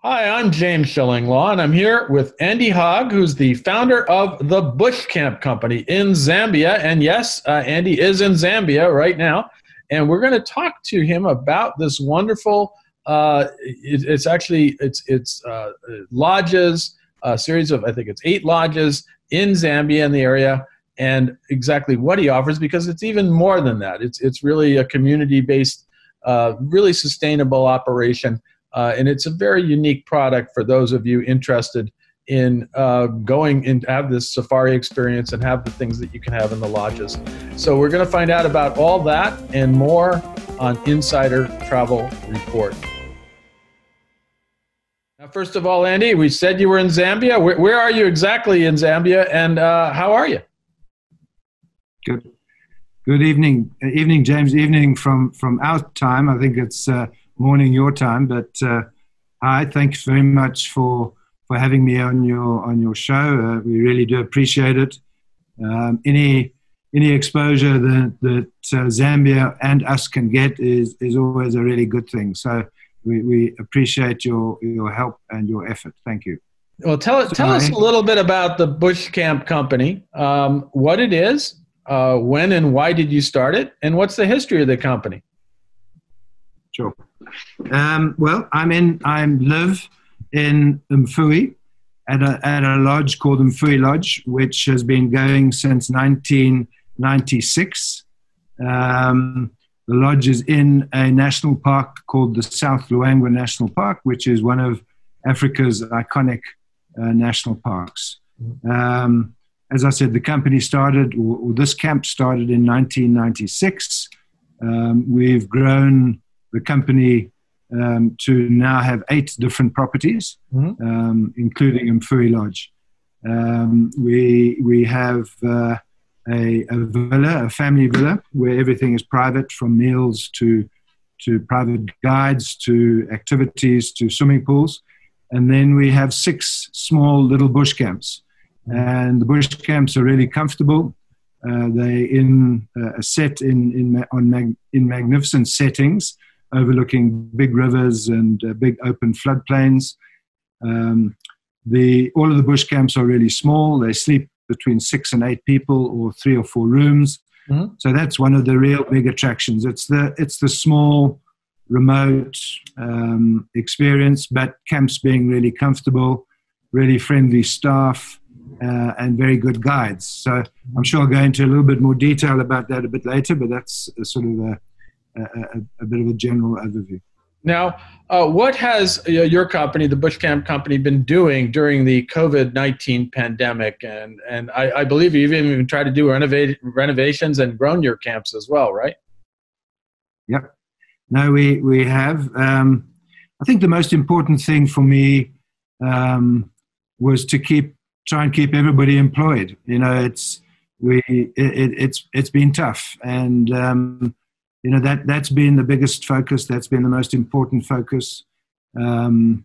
Hi, I'm James Shillinglaw, and I'm here with Andy Hogg, who's the founder of the Bushcamp Company in Zambia. And yes, Andy is in Zambia right now, and we're going to talk to him about this wonderful. It's lodges, a series of, I think it's 8 lodges in Zambia in the area, and exactly what he offers, because it's even more than that. It's really a community-based, really sustainable operation. And it's a very unique product for those of you interested in going and have this safari experience and have the things that you can have in the lodges. So we're going to find out about all that and more on Insider Travel Report. Now, first of all, Andy, we said you were in Zambia. Where are you exactly in Zambia, and how are you? Good evening, James. Evening from our time. I think it's morning your time, but hi, thanks very much for having me on your show. We really do appreciate it. Any exposure that Zambia and us can get is always a really good thing. So we appreciate your help and your effort. Thank you. Well, tell us a little bit about the Bushcamp Company, what it is, when and why did you start it, and what's the history of the company? Sure. Well, I live in Mfui at a lodge called Mfui Lodge, which has been going since 1996. The lodge is in a national park called the South Luangwa National Park, which is one of Africa's iconic national parks. As I said, the company started, or this camp started in 1996. We've grown the company to now have 8 different properties, including Mfui Lodge. We have a villa, a family villa, where everything is private, from meals to private guides, to activities, to swimming pools. And then we have 6 small little bush camps. And the bush camps are really comfortable. They're set in magnificent settings, overlooking big rivers and big open floodplains. All of the bush camps are really small. They sleep between 6 and 8 people, or 3 or 4 rooms. Mm-hmm. So that's one of the real big attractions. It's the small, remote experience, but camps being really comfortable, really friendly staff, and very good guides. So I'm sure I'll go into a little bit more detail about that a bit later, but that's sort of a bit of a general overview. Now, what has your company, the Bushcamp Company, been doing during the COVID-19 pandemic? And I believe you've even tried to do renovations and grown your camps as well, right? Yep. No, we have. I think the most important thing for me was to try and keep everybody employed. You know, it's been tough, and you know, that's been the biggest focus. That's been the most important focus. You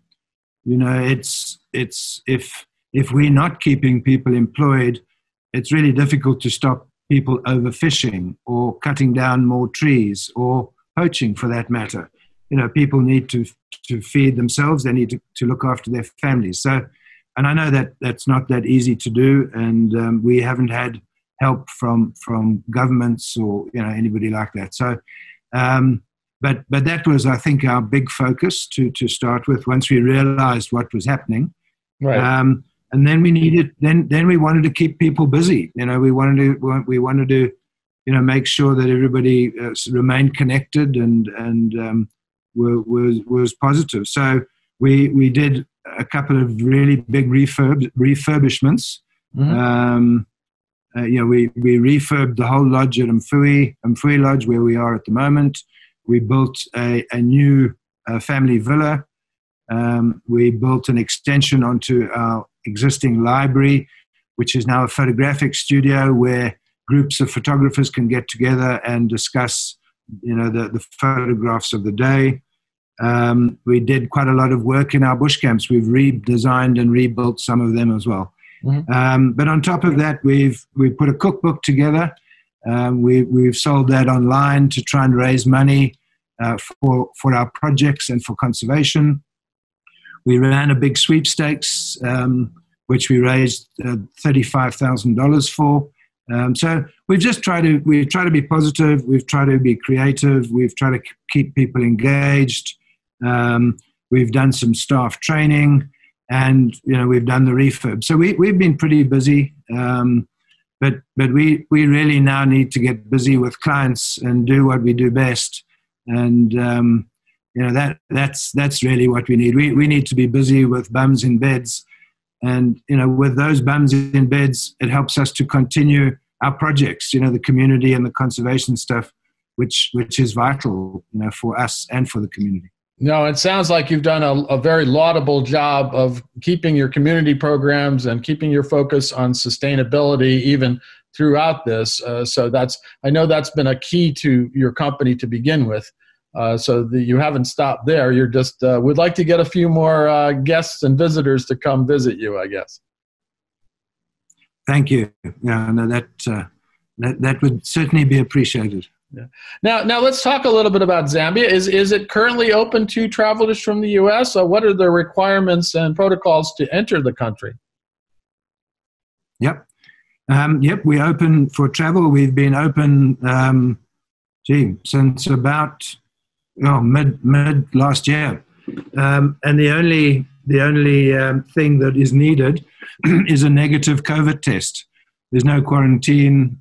know, it's if we're not keeping people employed, it's really difficult to stop people overfishing or cutting down more trees or poaching, for that matter. You know, people need to feed themselves. They need to look after their families. So, and I know that that's not that easy to do, and we haven't had help from governments or, you know, anybody like that. So, but that was, I think, our big focus to start with. Once we realized what was happening, right. And then we wanted to keep people busy. You know, we wanted to you know, make sure that everybody remained connected and was positive. So we did a couple of really big refurbishments. Mm-hmm. You know, we refurbed the whole lodge at Mfui Lodge, where we are at the moment. We built a new family villa. We built an extension onto our existing library, which is now a photographic studio where groups of photographers can get together and discuss, you know, the photographs of the day. We did quite a lot of work in our bush camps. We've redesigned and rebuilt some of them as well. Mm-hmm. But on top of that, we've put a cookbook together. We've sold that online to try and raise money for our projects and for conservation. We ran a big sweepstakes, which we raised $35,000 for. So we try to be positive. We've tried to be creative. We've tried to keep people engaged. We've done some staff training, and we've done the refurb. So we've been pretty busy, but we really now need to get busy with clients and do what we do best. And that's really what we need. We need to be busy with bums in beds, and with those bums in beds, it helps us to continue our projects. The community and the conservation stuff, which is vital, for us and for the community. No, it sounds like you've done a very laudable job of keeping your community programs and keeping your focus on sustainability even throughout this. So I know that's been a key to your company to begin with. So you haven't stopped there. You're just would like to get a few more guests and visitors to come visit you, I guess. Thank you. Yeah, no, that would certainly be appreciated. Yeah. Now let's talk a little bit about Zambia. Is it currently open to travelers from the U.S.? What are the requirements and protocols to enter the country? Yep. We're open for travel. We've been open, since about mid last year. And the only thing that is needed is a negative COVID test. There's no quarantine.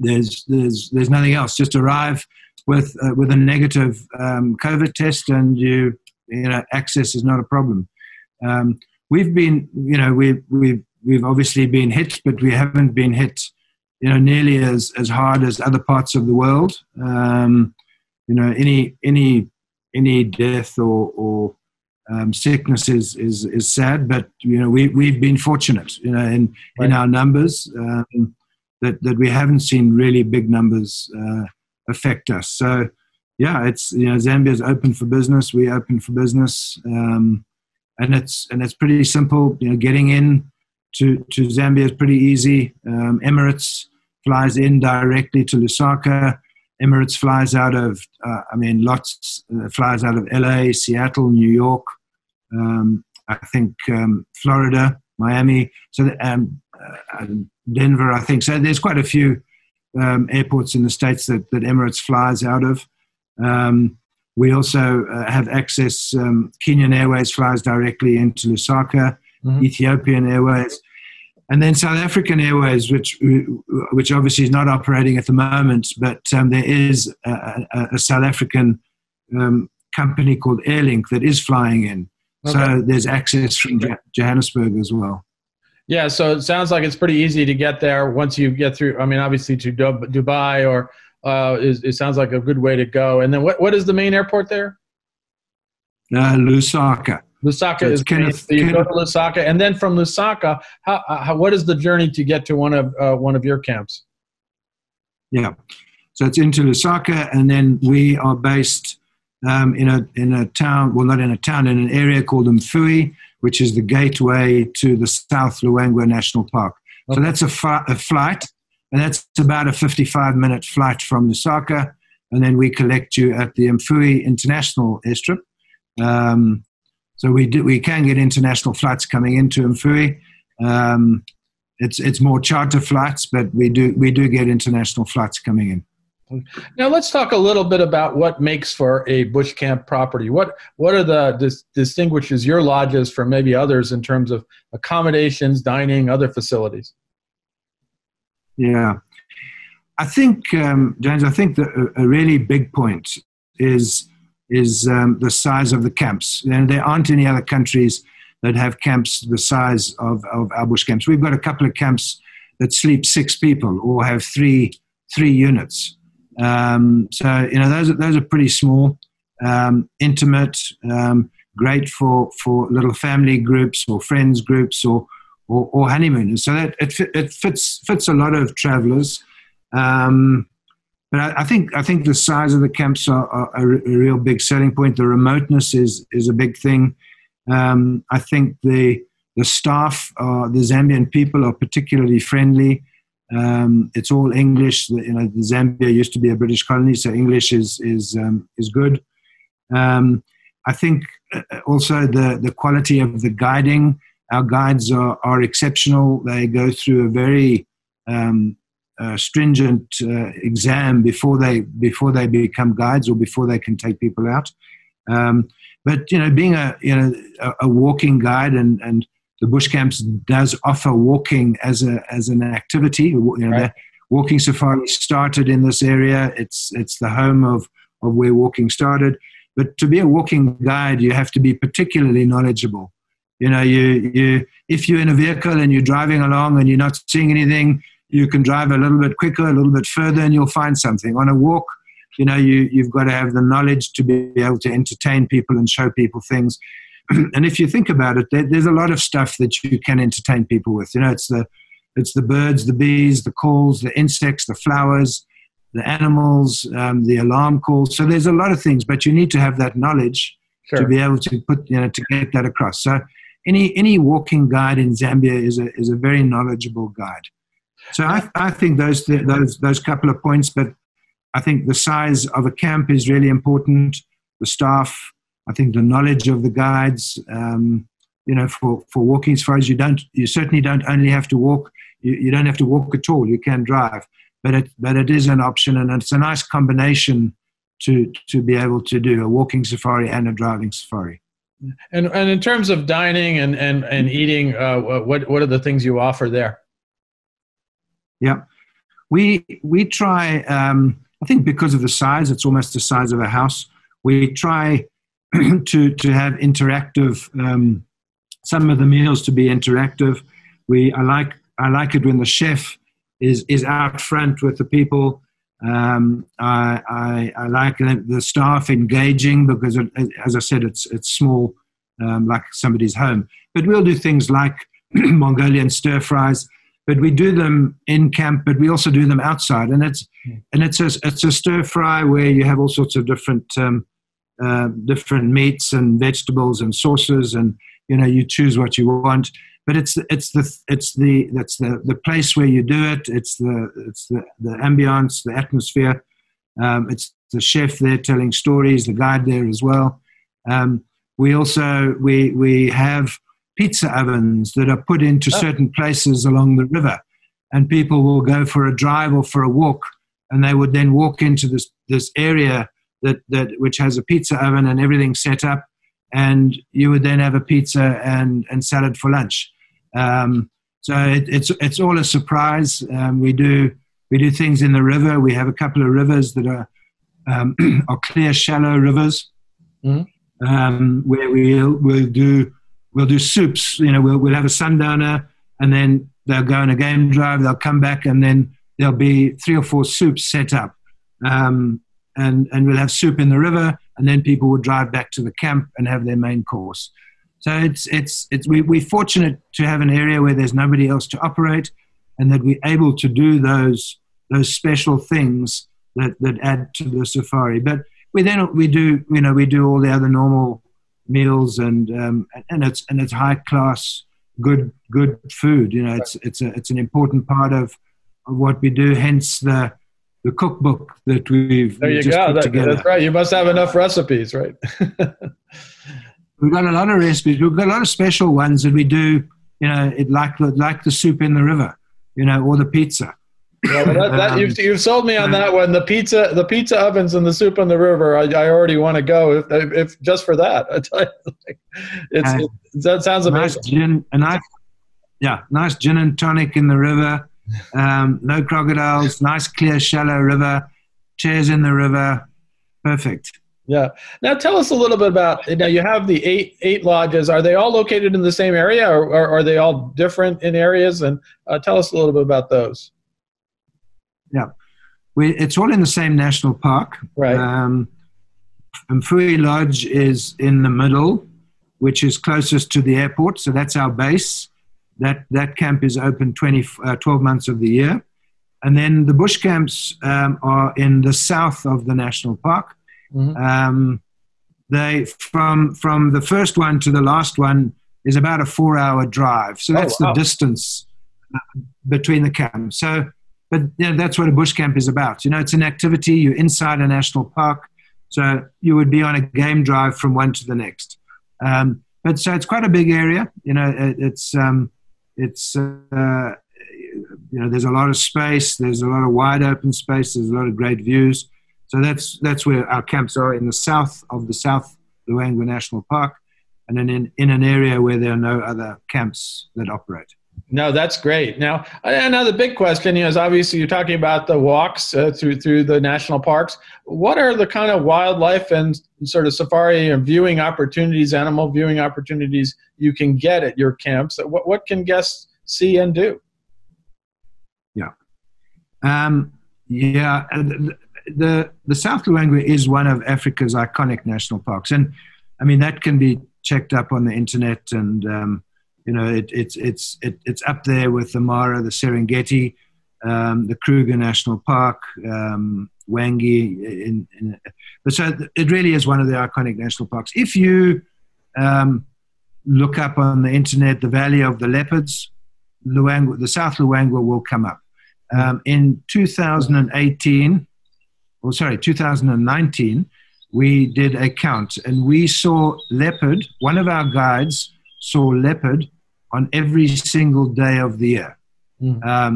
There's nothing else. Just arrive with a negative COVID test, and access is not a problem. We've been, we've obviously been hit, but we haven't been hit, nearly as hard as other parts of the world. Any death or sickness is sad, but we've been fortunate, in our numbers. That we haven't seen really big numbers affect us. So, yeah, it's Zambia's open for business. We're open for business, and it's pretty simple. Getting in to Zambia is pretty easy. Emirates flies in directly to Lusaka. Emirates flies out of flies out of LA, Seattle, New York. I think Florida, Miami. So. Denver, I think. So there's quite a few airports in the States that Emirates flies out of. We also have access. Kenyan Airways flies directly into Lusaka, Ethiopian Airways, and then South African Airways, which obviously is not operating at the moment, but there is a South African company called Airlink that is flying in. Okay. So there's access from Johannesburg as well. Yeah, so it sounds like it's pretty easy to get there once you get through. I mean, obviously to Dubai, or it sounds like a good way to go. And then what is the main airport there? Lusaka. Lusaka is so you go to Lusaka, and then from Lusaka, what is the journey to get to one of your camps? Yeah, so it's into Lusaka, and then we are based in a town. Well, not in a town, in an area called Mfui, which is the gateway to the South Luangwa National Park. Okay. So that's a flight, and that's about a 55-minute flight from Lusaka, and then we collect you at the Mfui International Airstrip. So we can get international flights coming into Mfui. It's more charter flights, but we do get international flights coming in. Now let's talk a little bit about what makes for a Bushcamp property. What are the distinguishes your lodges from maybe others in terms of accommodations, dining, other facilities? Yeah, I think James. I think that a really big point is the size of the camps. And there aren't any other countries that have camps the size of our bush camps. We've got a couple of camps that sleep 6 people or have three units. So those are pretty small, intimate, great for little family groups or friends groups or honeymooners. So that it fits a lot of travelers. But I think the size of the camps are a real big selling point. The remoteness is a big thing. I think the staff, the Zambian people, are particularly friendly. It's all English. The Zambia used to be a British colony, so English is good. I I think also the quality of the guiding. Our guides are exceptional. They go through a very stringent exam before they become guides or before they can take people out. But being a walking guide, and the Bushcamps does offer walking as an activity. Right. Walking safari started in this area. It's the home of where walking started. But to be a walking guide, you have to be particularly knowledgeable. If you're in a vehicle and you're driving along and you're not seeing anything, you can drive a little bit quicker, a little bit further, and you'll find something. On a walk, you've got to have the knowledge to be able to entertain people and show people things. And if you think about it, there's a lot of stuff that you can entertain people with. It's the birds, the bees, the calls, the insects, the flowers, the animals, the alarm calls. So there's a lot of things, but you need to have that knowledge to be able to to get that across. So any walking guide in Zambia is a very knowledgeable guide. So I think those couple of points, but I think the size of a camp is really important. The staff, I think the knowledge of the guides, for walking as far as you certainly don't only have to walk. You don't have to walk at all. You can drive, but it is an option, and it's a nice combination to be able to do a walking safari and a driving safari. And in terms of dining and eating, what are the things you offer there? Yeah, we try. I think because of the size, it's almost the size of a house. We try to have interactive. Some of the meals to be interactive. I like it when the chef is out front with the people. I like the staff engaging because, as I said, it's small, like somebody's home. But we'll do things like Mongolian stir fries. But we do them in camp, but we also do them outside, and it's a stir fry where you have all sorts of different meats and vegetables and sauces, and you choose what you want. But it's the place where you do it. It's the ambience, the atmosphere. It's the chef there telling stories, the guide there as well. We also we have pizza ovens that are put into certain places along the river, and people will go for a drive or for a walk, and they would then walk into this area that which has a pizza oven and everything set up, and you would then have a pizza and salad for lunch. So it's all a surprise. We do things in the river. We have a couple of rivers that are clear, shallow rivers, where we'll do soups. We'll have a sundowner, and then they'll go on a game drive. They'll come back, and then there'll be 3 or 4 soups set up, and we'll have soup in the river, and then people will drive back to the camp and have their main course. So we're fortunate to have an area where there's nobody else to operate, and that we're able to do those special things that add to the safari. But we do all the other normal meals, and it's high class, good food. It's an important part of what we do. Hence the cookbook that we've just put together. That's right. You must have enough recipes, right? We've got a lot of recipes. We've got a lot of special ones that we do. Like the soup in the river, or the pizza. Yeah, well, you've sold me on that one. The pizza ovens and the soup on the river. I already want to go if just for that. I tell you, that sounds amazing. Nice gin and tonic in the river. No crocodiles. Nice clear shallow river. Chairs in the river. Perfect. Yeah. Now tell us a little bit about. Now you have the eight lodges. Are they all located in the same area, or are they all different in areas? And tell us a little bit about those. Yeah, it's all in the same national park. Right. Mfui Lodge is in the middle, which is closest to the airport. So that's our base. That camp is open 12 months of the year. And then the bush camps are in the south of the national park. Mm-hmm. They from the first one to the last one is about a 4-hour drive. So that's the distance between the camps. So, but that's what a bush camp is about. It's an activity. You're inside a national park. So you would be on a game drive from one to the next. But so it's quite a big area. It's there's a lot of space. There's a lot of wide open space. There's a lot of great views. So that's where our camps are, in the south of the South Luangwa National Park, and then in an area where there are no other camps that operate. No, that's great. Now, another big question is, obviously you're talking about the walks through the national parks. What are the kind of wildlife and sort of safari and viewing opportunities, animal viewing opportunities you can get at your camps? What can guests see and do? Yeah. The South Luangwa is one of Africa's iconic national parks. And I mean, that can be checked up on the internet, and it's up there with the Mara, the Serengeti, the Kruger National Park, Wangi. But so it really is one of the iconic national parks. If you look up on the internet the Valley of the Leopards, the South Luangwa will come up. In 2019, we did a count, and we saw leopard. One of our guides saw leopard on every single day of the year.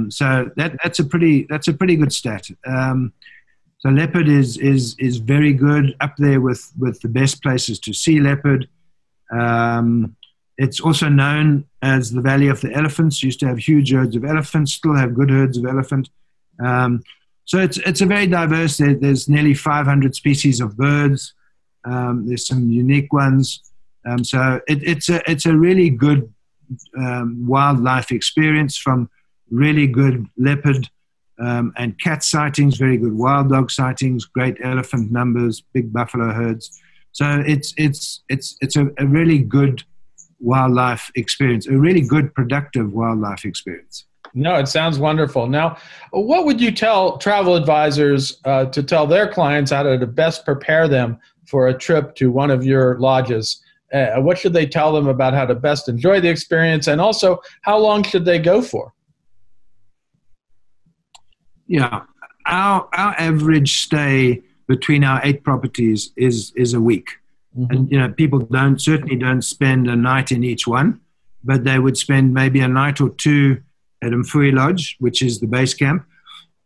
So that's a pretty good stat. So leopard is very good, up there with the best places to see leopard. It's also known as the Valley of the Elephants. Used to have huge herds of elephants, still have good herds of elephant. So it's a very diverse. There's nearly 500 species of birds. There's some unique ones. So it's a really good wildlife experience, from really good leopard and cat sightings, very good wild dog sightings, great elephant numbers, big buffalo herds. So it's a really good wildlife experience, a really good, productive wildlife experience. No, it sounds wonderful. Now, what would you tell travel advisors to tell their clients how to best prepare them for a trip to one of your lodges? What should they tell them about how to best enjoy the experience, and also how long should they go for? Yeah, our average stay between our 8 properties is a week. Mm-hmm. And people certainly don't spend a night in each one, but they would spend maybe a night or two at Mfui Lodge, which is the base camp.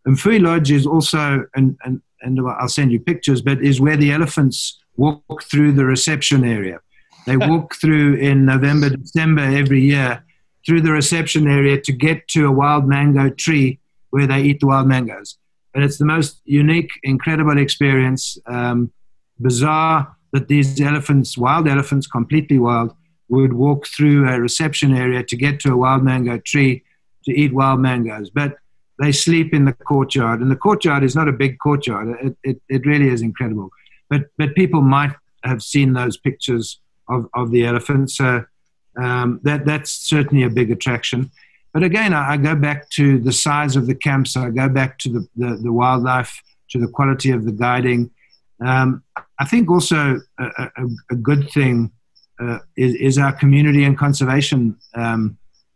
Mfui Lodge is also, and I'll send you pictures, but is where the elephants walk through the reception area. They walk through in November, December every year through the reception area to get to a wild mango tree where they eat the wild mangoes. And it's the most unique, incredible experience. Bizarre that these elephants, wild elephants, completely wild, would walk through a reception area to get to a wild mango tree to eat wild mangoes. But they sleep in the courtyard, and the courtyard is not a big courtyard. It really is incredible. But people might have seen those pictures of the elephants. So that's certainly a big attraction. But again, I go back to the size of the camps. I go back to the wildlife, to the quality of the guiding. I think also a good thing is our community and conservation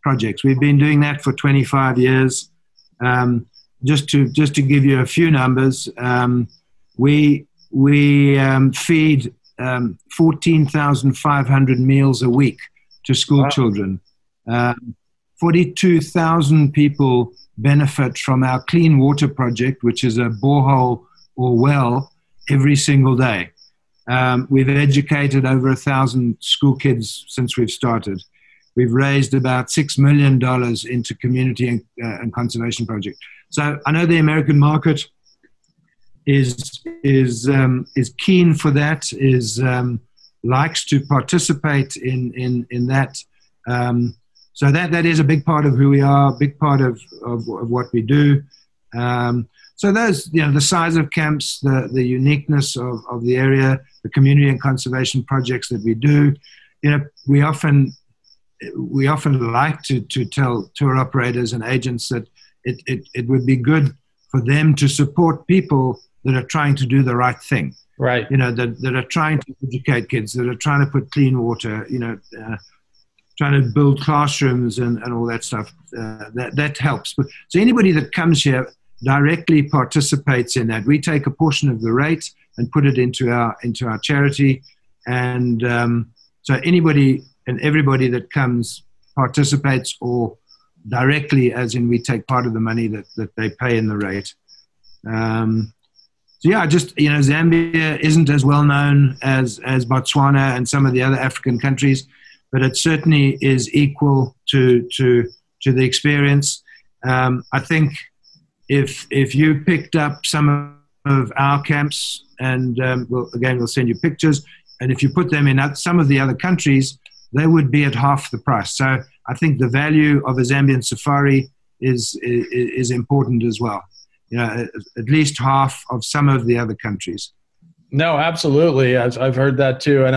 projects. We've been doing that for 25 years. Just to give you a few numbers, we feed 14,500 meals a week to school children. 42,000 people benefit from our clean water project, which is a borehole or well every single day. We've educated over 1,000 school kids since we've started. We've raised about $6 million into community and conservation projects. So I know the American market is keen for that, likes to participate in that. So that is a big part of who we are, a big part of what we do. So those, the size of camps, the uniqueness of the area, the community and conservation projects that we do, we often like to tell tour operators and agents that it would be good for them to support people that are trying to do the right thing. Right. That are trying to educate kids, that are trying to put clean water, trying to build classrooms and all that stuff. That helps. So anybody that comes here directly participates in that. We take a portion of the rate, and put it into our charity. And so anybody and everybody that comes participates, or directly, as in we take part of the money that they pay in the rate. So yeah, just, Zambia isn't as well known as Botswana and some of the other African countries, but it certainly is equal to the experience. I think if you picked up some of our camps, and we'll send you pictures, and if you put them in some of the other countries, they would be at half the price. So I think the value of a Zambian safari is important as well. At least half of some of the other countries. No, absolutely. I've heard that too. And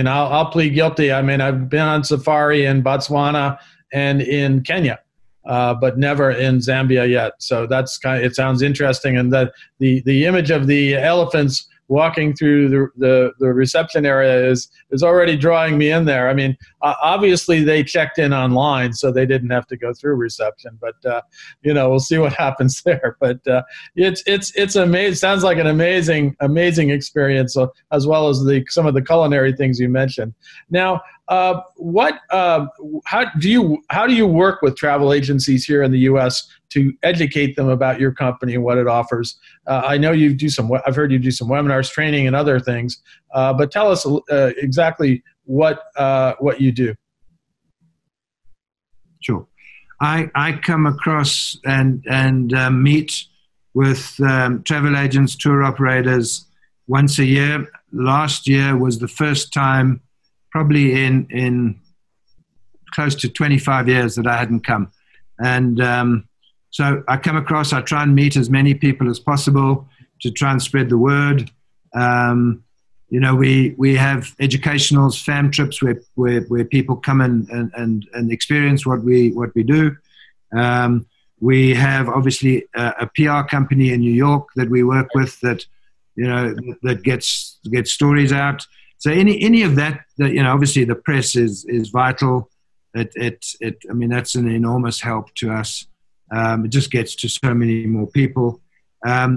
I'll plead guilty. I've been on safari in Botswana and in Kenya, but never in Zambia yet. So it sounds interesting. And that the image of the elephants walking through the reception area is already drawing me in there. Obviously they checked in online, so they didn't have to go through reception, but we'll see what happens there. But it's amazing. Sounds like an amazing experience, as well as some of the culinary things you mentioned. Now, how do you work with travel agencies here in the U.S. to educate them about your company and what it offers? I know I've heard you do some webinars, training, and other things. But tell us exactly what you do. Sure. I come across and meet with travel agents, tour operators once a year. Last year was the first time, probably in close to 25 years, that I hadn't come. And so I come across, I try and meet as many people as possible to try and spread the word. We have educational fam trips where people come and experience what we do. We have obviously a PR company in New York that we work with that gets stories out. So any of that, obviously the press is vital. That's an enormous help to us. It just gets to so many more people.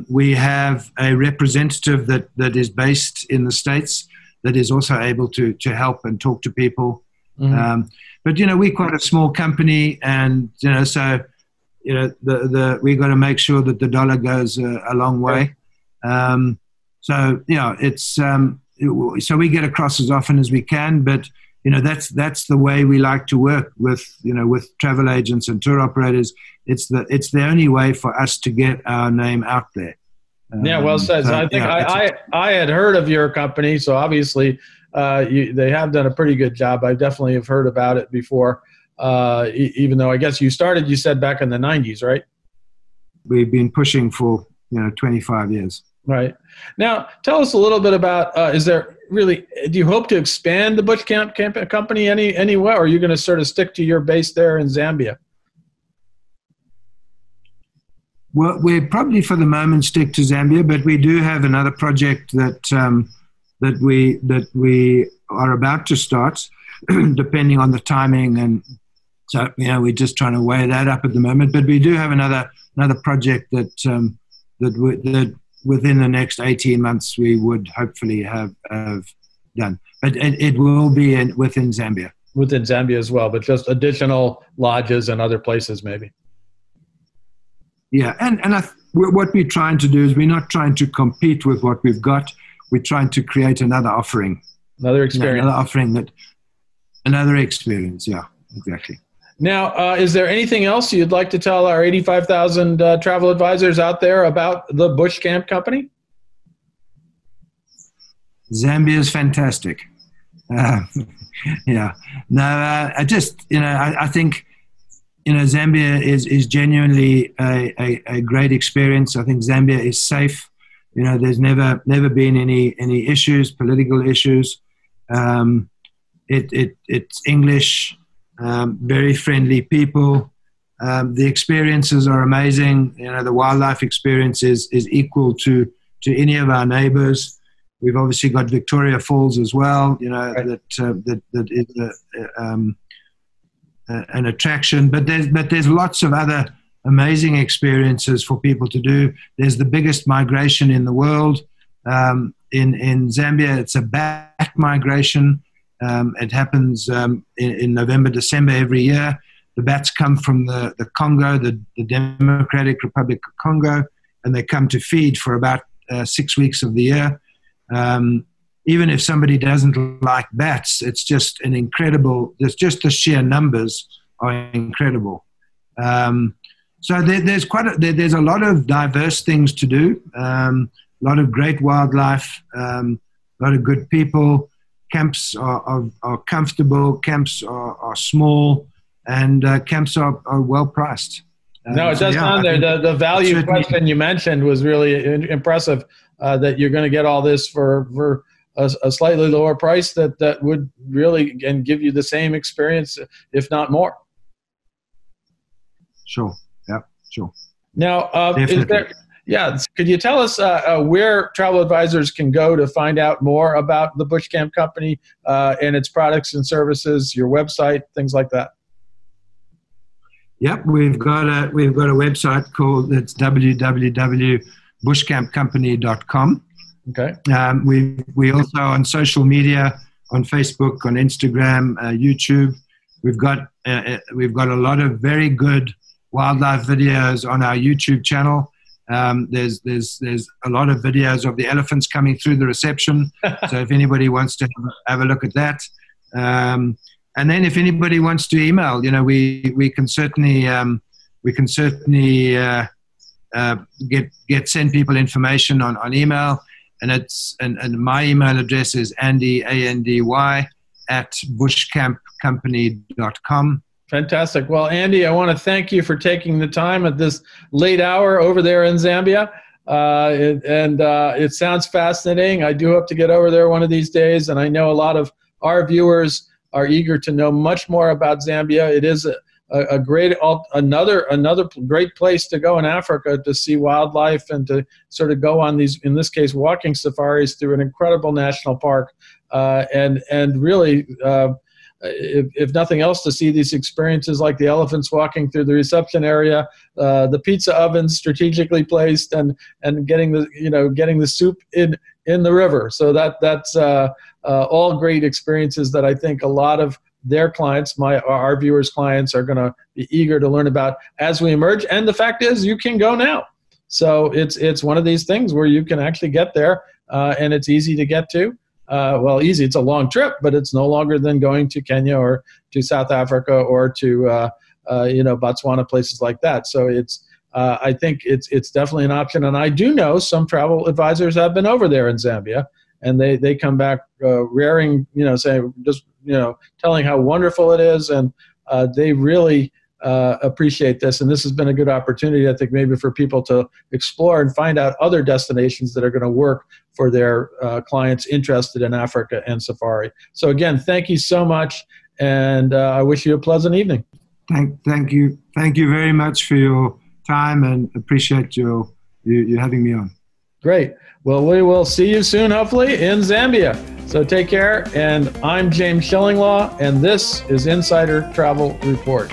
We have a representative that is based in the States that is also able to help and talk to people. Mm-hmm. But we're quite a small company, and so we got to make sure that the dollar goes a long way. So we get across as often as we can, but that's the way we like to work with travel agents and tour operators. It's the only way for us to get our name out there. Yeah, well said. So I think I had heard of your company, so obviously they have done a pretty good job. I definitely have heard about it before, even though I guess you said back in the 90s, right? We've been pushing for 25 years. Right. Now, tell us a little bit about, do you hope to expand the Bushcamp company anyway, or are you going to sort of stick to your base there in Zambia? Well, we're probably for the moment stick to Zambia, but we do have another project that we are about to start, depending on the timing, and so we're just trying to weigh that up at the moment. But we do have another project that within the next 18 months we would hopefully have done, but it will be within Zambia. Within Zambia as well, but just additional lodges and other places maybe. Yeah, and what we're trying to do is we're not trying to compete with what we've got. We're trying to create another offering. Another experience. Another experience, yeah, exactly. Now, is there anything else you'd like to tell our 85,000 travel advisors out there about the Bushcamp company? Zambia is fantastic. Yeah. No, I think, Zambia is genuinely a great experience. I think Zambia is safe. There's never been any issues, political issues. It's English, very friendly people. The experiences are amazing. The wildlife experience is equal to any of our neighbors. We've obviously got Victoria Falls as well. Right. That is an attraction, but there's lots of other amazing experiences for people to do. There's the biggest migration in the world. in Zambia, it's a bat migration. It happens in November, December every year. The bats come from the Congo, the Democratic Republic of Congo, and they come to feed for about 6 weeks of the year. Even if somebody doesn't like bats, it's just an incredible, just the sheer numbers are incredible. So there's a lot of diverse things to do, a lot of great wildlife, a lot of good people. Camps are comfortable, camps are small, and camps are well priced. No, it does sound there. The value question you mentioned was really impressive, that you're going to get all this for a slightly lower price that would really and give you the same experience, if not more. Sure. Yeah, sure. Now, could you tell us where travel advisors can go to find out more about the Bushcamp company and its products and services, your website, things like that? Yep, we've got a website called, it's www.bushcampcompany.com. Okay. We also on social media, on Facebook, on Instagram, YouTube. We've got a lot of very good wildlife videos on our YouTube channel. There's a lot of videos of the elephants coming through the reception. So if anybody wants to have a look at that, and then if anybody wants to email, we can certainly send people information on email, and my email address is Andy Andy @bushcampcompany.com. Fantastic. Well, Andy, I want to thank you for taking the time at this late hour over there in Zambia. It sounds fascinating. I do hope to get over there one of these days, and I know a lot of our viewers are eager to know much more about Zambia. It is another great place to go in Africa to see wildlife and to sort of go on these, in this case, walking safaris through an incredible national park, and really. If nothing else, to see these experiences like the elephants walking through the reception area, the pizza ovens strategically placed, and getting the soup in the river. So that's all great experiences that I think a lot of their clients, our viewers' clients, are going to be eager to learn about as we emerge. And the fact is, you can go now. So it's one of these things where you can actually get there, and it's easy to get to. Easy. It's a long trip, but it's no longer than going to Kenya or to South Africa or to Botswana, places like that. So I think it's definitely an option. And I do know some travel advisors have been over there in Zambia, and they come back raring, saying telling how wonderful it is, and they really appreciate this. And this has been a good opportunity, I think, maybe for people to explore and find out other destinations that are going to work for their clients interested in Africa and safari. So again, thank you so much, and I wish you a pleasant evening. Thank you very much for your time, and appreciate you having me on. Great. Well, we will see you soon, hopefully, in Zambia. So take care, and I'm James Schillinglaw, and this is Insider Travel Report.